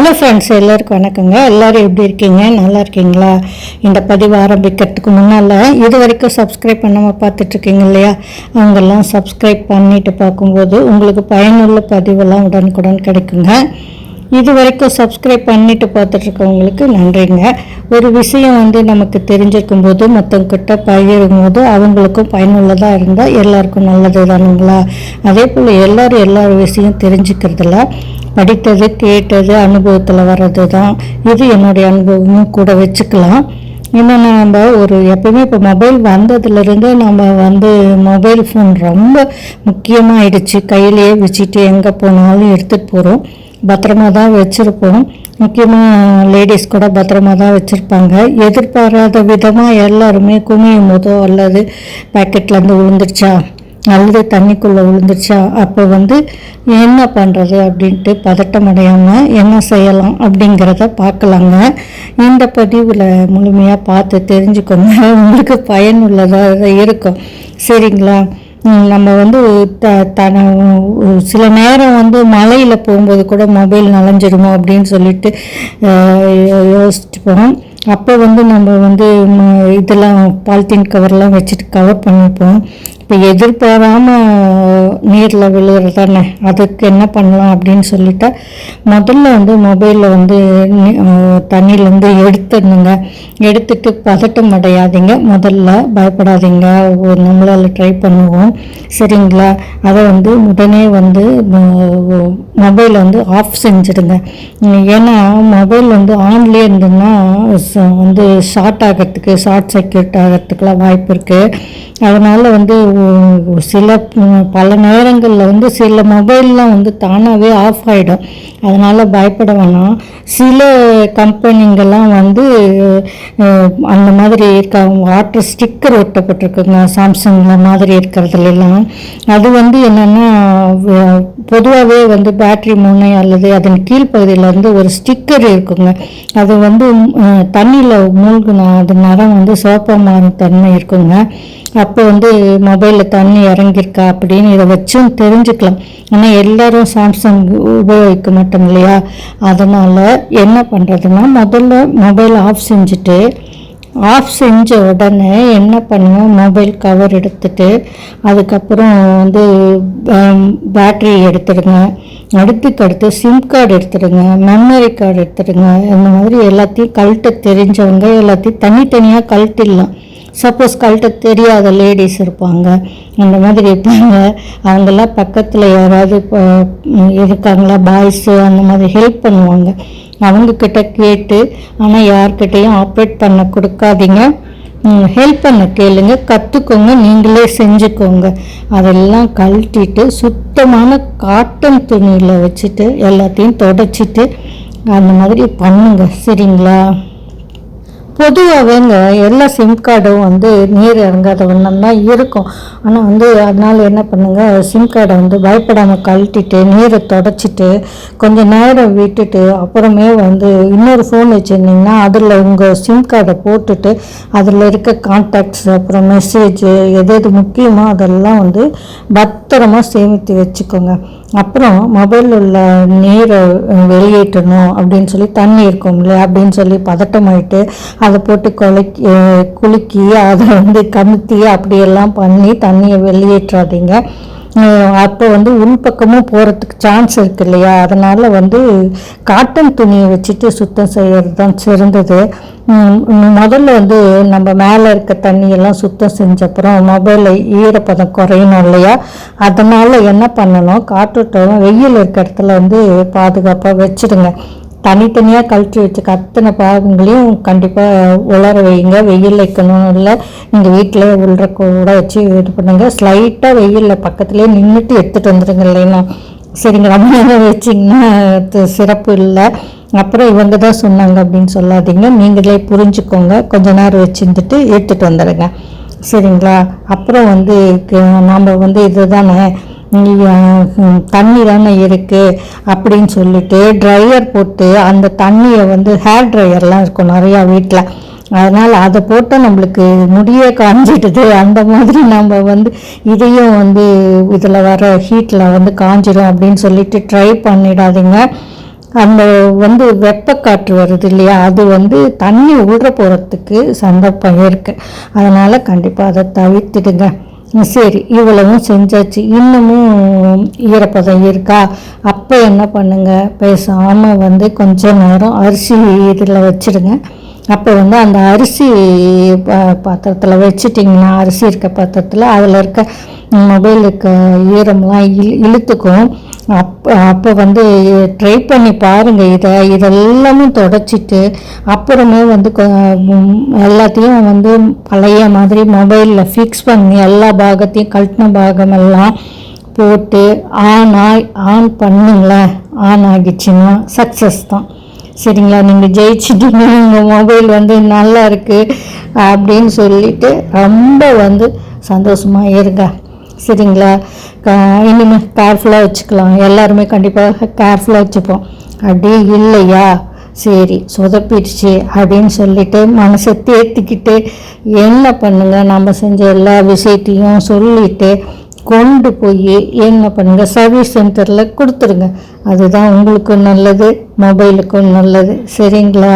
Hello friends, எல்லாருக்கும் வணக்கங்க. எல்லோரும் எப்படி இருக்கீங்க? நல்லா இருக்கீங்களா? இந்த பதிவு ஆரம்பிக்கிறதுக்கு முன்னால் இது வரைக்கும் சப்ஸ்கிரைப் பண்ணாமல் பார்த்துட்ருக்கீங்க இல்லையா, அவங்கெல்லாம் சப்ஸ்கிரைப் பண்ணிவிட்டு பார்க்கும்போது உங்களுக்கு பயனுள்ள பதிவெல்லாம் உடனுக்குடன் கிடைக்குங்க. இது வரைக்கும் சப்ஸ்கிரைப் பண்ணிவிட்டு பார்த்துட்ருக்கவங்களுக்கு நன்றிங்க. ஒரு விஷயம் நமக்கு தெரிஞ்சிருக்கும் போது மற்றவங்கிட்ட பகிரும் போது அவங்களுக்கும் பயனுள்ளதாக இருந்தால் எல்லாருக்கும் நல்லது தானுங்களா? அதே போல் எல்லாரும் எல்லா விஷயம் தெரிஞ்சுக்கிறதுல படித்தது கேட்டது அனுபவத்தில் வர்றது தான். இது என்னுடைய அனுபவமும் கூட வச்சுக்கலாம். என்னென்னா, நம்ம எப்பவுமே இப்போ மொபைல் வந்ததுலேருந்து நம்ம மொபைல் ஃபோன் ரொம்ப முக்கியமாக ஆயிடுச்சு. கையிலேயே வச்சுட்டு எங்கே போனாலும் எடுத்துகிட்டு போகிறோம். பத்திரமா தான் வச்சுருப்போம். முக்கியமாக லேடிஸ் கூட பத்திரமா தான் வச்சுருப்பாங்க. எதிர்பாராத விதமாக எல்லாருமே குமியும் போதோ அல்லது பேக்கெட்லேருந்து விழுந்துருச்சா அல்லது தண்ணிக்குள்ளே விழுந்துருச்சா அப்போ என்ன பண்ணுறது அப்படின்ட்டு பதட்டம் அடையாமல் என்ன செய்யலாம் அப்படிங்கிறத பார்க்கலாங்க. இந்த பதிவில் முழுமையாக பார்த்து தெரிஞ்சுக்கோங்க. உங்களுக்கு பயனுள்ளதாக இருக்கும். சரிங்களா? நம்ம சில நேரம் மழையில் போகும்போது கூட மொபைல் நனைஞ்சிடுமோ அப்படின்னு சொல்லிட்டு யோசிச்சுப்போம். அப்போ நம்ம இதெல்லாம் பாலித்தீன் கவர்லாம் வச்சுட்டு கவர் பண்ணிப்போம். இப்போ எதிர்பாராமல் நீரில் விழுகிறது தானே, அதுக்கு என்ன பண்ணலாம் அப்படின்னு சொல்லிட்டா, முதல்ல மொபைலில் தண்ணியிலேருந்து எடுத்துடணுங்க. எடுத்துட்டு பதட்டம் அடையாதீங்க, முதல்ல பயப்படாதீங்க, நம்மளால் ட்ரை பண்ணுவோம். சரிங்களா? அதை உடனே மொபைல் ஆஃப் செஞ்சுடுங்க. ஏன்னா மொபைல் ஆன்லேயே இருந்ததுன்னா ஷார்ட் ஆகிறதுக்கு, ஷார்ட் சர்க்யூட் ஆகிறதுக்குலாம் வாய்ப்பு இருக்குது. அதனால் பல நேரங்களில் சில மொபைல்லாம் தானாகவே ஆஃப் ஆகிடும். அதனால் பயப்பட வேணாம். சில கம்பெனிங்கெல்லாம் அந்த மாதிரி வாட்டர் ஸ்டிக்கர் ஒட்டப்பட்டிருக்குங்க. சாம்சங்கில் மாதிரி இருக்கிறதுலாம் அது என்னென்னா, பொதுவாகவே பேட்ரி முனை அல்லது அதன் கீழ்ப்பகுதியில் ஒரு ஸ்டிக்கர் இருக்குங்க. அது தண்ணியில் மூழ்கினா அது நிறம் சிவப்பாக மாறும் தன்மை இருக்குங்க. அப்போ மொபைலில் தண்ணி இறங்கியிருக்கா அப்படின்னு இதை வச்சும் தெரிஞ்சுக்கலாம். ஆனால் எல்லோரும் சாம்சங் உபயோகிக்க மாட்டோம் இல்லையா? அதனால் என்ன பண்ணுறதுன்னா, முதல்ல மொபைல் ஆஃப் செஞ்சுட்டு, ஆஃப் செஞ்ச உடனே என்ன பண்ணுங்கள், மொபைல் கவர் எடுத்துட்டு அதுக்கப்புறம் பேட்ரி எடுத்துடுங்க. அடுத்து சிம் கார்டு எடுத்துடுங்க, மெமரி கார்டு எடுத்துடுங்க. இந்த மாதிரி எல்லாத்தையும் கழட்ட தெரிஞ்சவங்க எல்லாத்தையும் தனித்தனியாக கழட்டிடலாம். சப்போஸ் கழட்ட தெரியாத லேடிஸ் இருப்பாங்க, அந்த மாதிரி இருப்பாங்க. அவங்கெல்லாம் பக்கத்தில் யாராவது இருக்காங்களா, பாய்ஸு அந்த மாதிரி ஹெல்ப் பண்ணுவாங்க. அவங்கக்கிட்ட கேட்டு, ஆனால் யார்கிட்டையும் ஆப்ரேட் பண்ண கொடுக்காதீங்க. ஹெல்ப் பண்ண கேளுங்க, கற்றுக்கோங்க, நீங்களே செஞ்சுக்கோங்க. அதெல்லாம் கழட்டிட்டு சுத்தமான காட்டன் துணியில் வச்சுட்டு எல்லாத்தையும் தொடச்சிட்டு அந்த மாதிரி பண்ணுங்க. சரிங்களா? பொதுவாகவேங்க எல்லா சிம் கார்டும் நீர் இறங்காத வண்ணம் தான் இருக்கும். ஆனால் அதனால் என்ன பண்ணுங்கள், சிம் கார்டை பயப்படாமல் கழட்டிட்டு நீரை தொடச்சிட்டு கொஞ்சம் நேரம் விட்டுட்டு அப்புறமே இன்னொரு ஃபோன் வச்சுருந்தீங்கன்னா அதில் உங்கள் சிம் கார்டை போட்டுட்டு அதில் இருக்க கான்டாக்ட்ஸ் அப்புறம் மெசேஜ் எது முக்கியமோ அதெல்லாம் பத்திரமா சேமித்து வச்சுக்கோங்க. அப்புறம் மொபைலில் உள்ள நீரை வெளியேற்றணும் அப்படின்னு சொல்லி தண்ணி இருக்கும் இல்லையா அப்படின்னு சொல்லி பதட்டமாயிட்டு அதை போட்டு குலுக்கி அதை கமுத்தி அப்படியெல்லாம் பண்ணி தண்ணியை வெளியேற்றாதீங்க. அப்போ உள்பக்கமும் போகிறதுக்கு சான்ஸ் இருக்கு இல்லையா? அதனால் காட்டன் துணியை வச்சுட்டு சுத்தம் செய்கிறது தான் சிறந்தது. முதல்ல நம்ம மேலே இருக்க தண்ணியெல்லாம் சுத்தம் செஞ்சப்புறம் மொபைலில் ஈரப்பதம் குறையணும் இல்லையா? அதனால் என்ன பண்ணணும், காற்றோட்டம் வெயில் இருக்க இடத்துல பாதுகாப்பாக வச்சுடுங்க. தனித்தனியாக கழட்டி வச்சுக்க அத்தனை பாகங்களையும் கண்டிப்பாக உலர வைங்க. வெயில் வைக்கணும் இல்லை, நீங்கள் வீட்டில் உள்ள கூட வச்சு இது பண்ணுங்க. ஸ்லைட்டாக வெயிலில் பக்கத்துலேயே நின்றுட்டு எடுத்துகிட்டு வந்துடுங்க இல்லைன்னா. சரிங்க, ரொம்ப நேரம் வச்சிங்கன்னா சிறப்பு இல்லை. அப்புறம் இவங்க தான் சொன்னாங்க அப்படின்னு சொல்லாதீங்க, நீங்களே புரிஞ்சுக்கோங்க. கொஞ்ச நேரம் வச்சுருந்துட்டு எடுத்துகிட்டு வந்துடுங்க. சரிங்களா? அப்புறம் நாம் இது தானே தண்ணி தானே இருக்குது அப்படின்னு சொல்லிட்டு ட்ரையர் போட்டு அந்த தண்ணியை ஹேர் ட்ரையர்லாம் இருக்கும் நிறையா வீட்டில். அதனால் அதை போட்டால் நம்மளுக்கு முடியே காஞ்சிடுது. அந்த மாதிரி நம்ம இதையும் இதில் வர ஹீட்டில் காஞ்சிடும் அப்படின்னு சொல்லிட்டு ட்ரை பண்ணிடாதீங்க. அந்த வந்து வெப்பக்காற்று வருது இல்லையா, அது வந்து தண்ணி உள்ள போகிறதுக்கு சந்தர்ப்பம் இருக்குது. அதனால் கண்டிப்பாக அதை தவிர்த்துடுங்க. சரி, இவ்வளவும் செஞ்சாச்சு. இன்னமும் ஈரப்பதம் இருக்கா? அப்போ என்ன பண்ணுங்க, பேசாமல் வந்து கொஞ்ச நேரம் அரிசி இதில் வச்சுடுங்க. அப்போ வந்து அந்த அரிசி பாத்திரத்தில் வச்சுட்டிங்கன்னா, அரிசி இருக்க பாத்திரத்தில் அதில் இருக்க மொபைல் இருக்க ஈரம்லாம் இழுத்துக்கும். அப்போ வந்து ட்ரை பண்ணி பாருங்கள். இதெல்லாமே தொடச்சிட்டு அப்புறமே வந்து எல்லாத்தையும் வந்து பழைய மாதிரி மொபைலில் ஃபிக்ஸ் பண்ணி எல்லா பாகத்தையும் கழட்டின பாகமெல்லாம் போட்டு ஆன் பண்ணுங்களேன். ஆன் ஆகிடுச்சுன்னா சக்ஸஸ் தான். சரிங்களா, நீங்கள் ஜெயிச்சிட்டீங்க, உங்கள் மொபைல் வந்து நல்லா இருக்குது அப்படின்னு சொல்லிட்டு ரொம்ப வந்து சந்தோஷமாக இருங்க. சரிங்களா, இனிமேல் கேர்ஃபுல்லாக வச்சுக்கலாம். எல்லாருமே கண்டிப்பாக கேர்ஃபுல்லாக வச்சுப்போம். அப்படியே இல்லையா, சரி சொதப்பிடுச்சு அப்படின்னு சொல்லிட்டு மனசை தேர்த்திக்கிட்டு என்ன பண்ணுங்க, நம்ம செஞ்ச எல்லா விஷயத்தையும் சொல்லிட்டு கொண்டு போய் என்ன பண்ணுங்கள், சர்வீஸ் சென்டரில் கொடுத்துருங்க. அதுதான் உங்களுக்கும் நல்லது, மொபைலுக்கும் நல்லது. சரிங்களா?